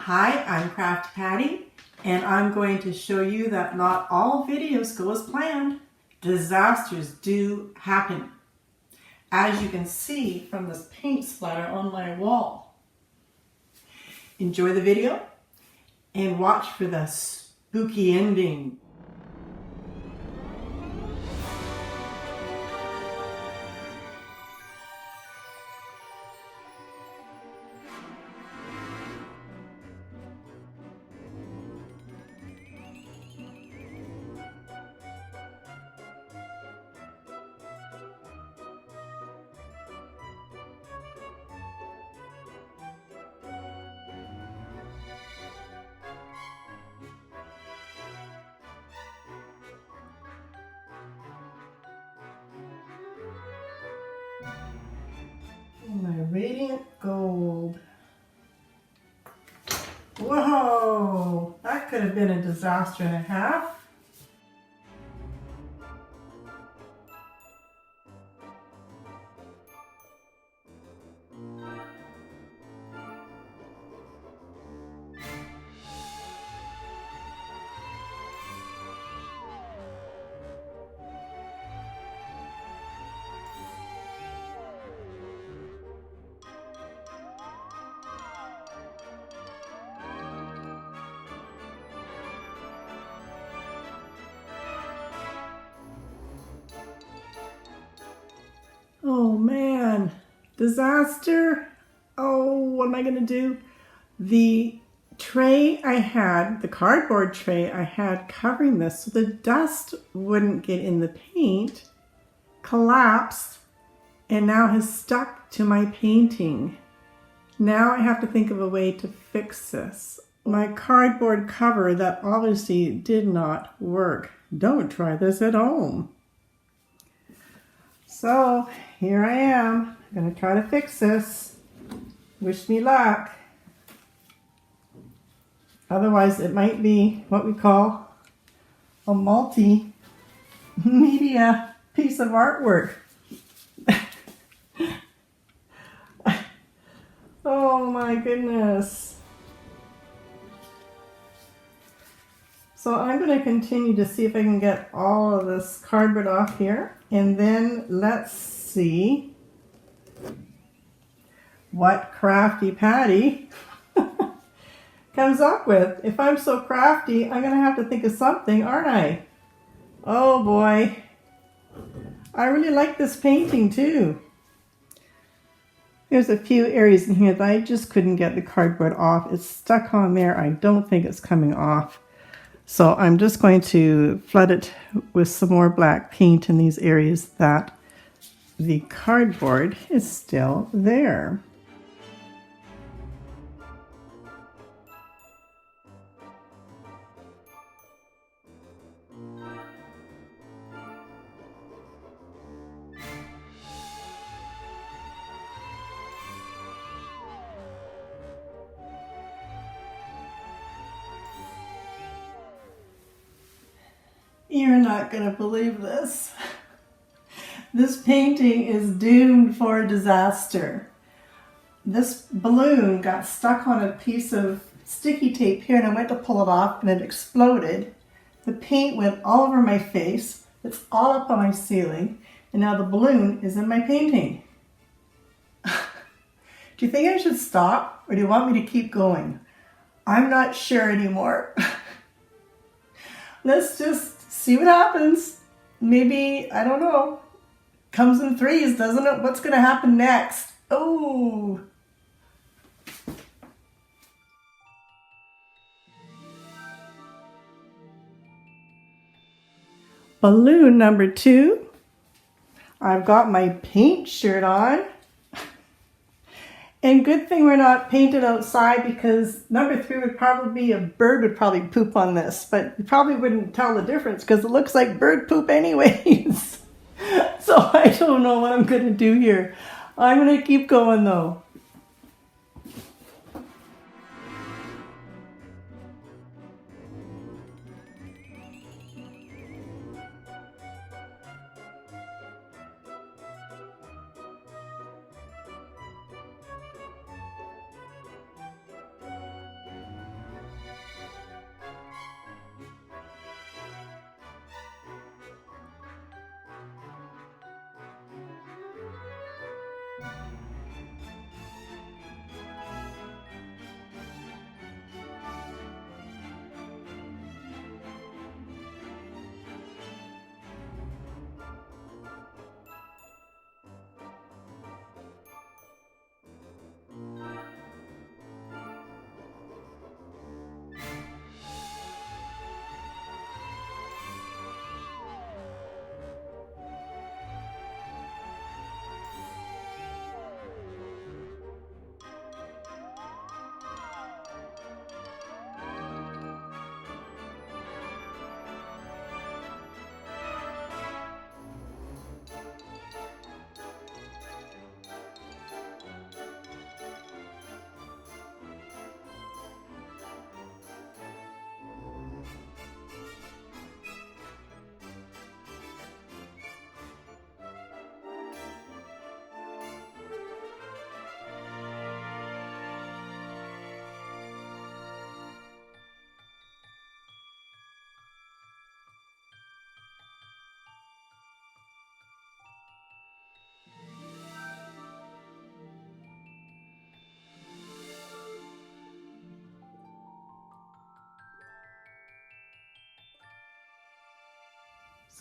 Hi, I'm Crafty Patti, and I'm going to show you that not all videos go as planned. Disasters do happen, as you can see from this paint splatter on my wall. Enjoy the video and watch for the spooky ending. My radiant gold. Whoa, that could have been a disaster and a half. Oh man, disaster. Oh, what am I gonna do? The tray I had, the cardboard tray I had covering this so the dust wouldn't get in the paint, collapsed and now has stuck to my painting. Now I have to think of a way to fix this. My cardboard cover that obviously did not work. Don't try this at home. So here I am. I'm going to try to fix this. Wish me luck. Otherwise it might be what we call a multimedia piece of artwork. Oh my goodness. So I'm going to continue to see if I can get all of this cardboard off here. And then let's see what Crafty Patti comes up with. If I'm so crafty, I'm going to have to think of something, aren't I? Oh boy. I really like this painting too. There's a few areas in here that I just couldn't get the cardboard off. It's stuck on there. I don't think it's coming off. So I'm just going to flood it with some more black paint in these areas that the cardboard is still there. You're not going to believe this. This painting is doomed for a disaster. This balloon got stuck on a piece of sticky tape here and I went to pull it off and it exploded. The paint went all over my face. It's all up on my ceiling and now the balloon is in my painting. Do you think I should stop or do you want me to keep going? I'm not sure anymore. Let's just see what happens. Maybe, I don't know, comes in threes, doesn't it? What's going to happen next? Oh. Balloon number 2. I've got my paint shirt on. And good thing we're not painted outside because number 3 would probably be a bird would probably poop on this, but you probably wouldn't tell the difference because it looks like bird poop anyways. So I don't know what I'm going to do here. I'm going to keep going though.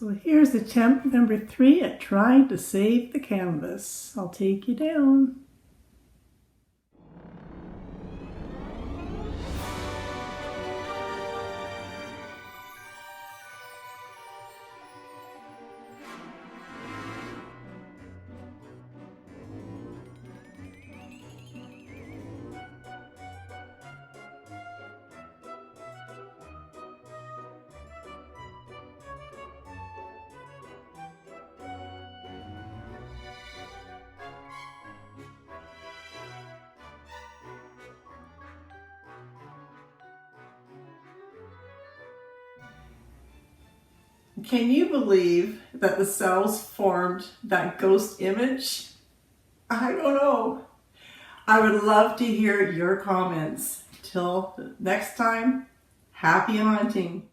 So here's attempt number 3 at trying to save the canvas. I'll take you down. Can you believe that the cells formed that ghost image? I don't know. I would love to hear your comments. Till next time, happy hunting.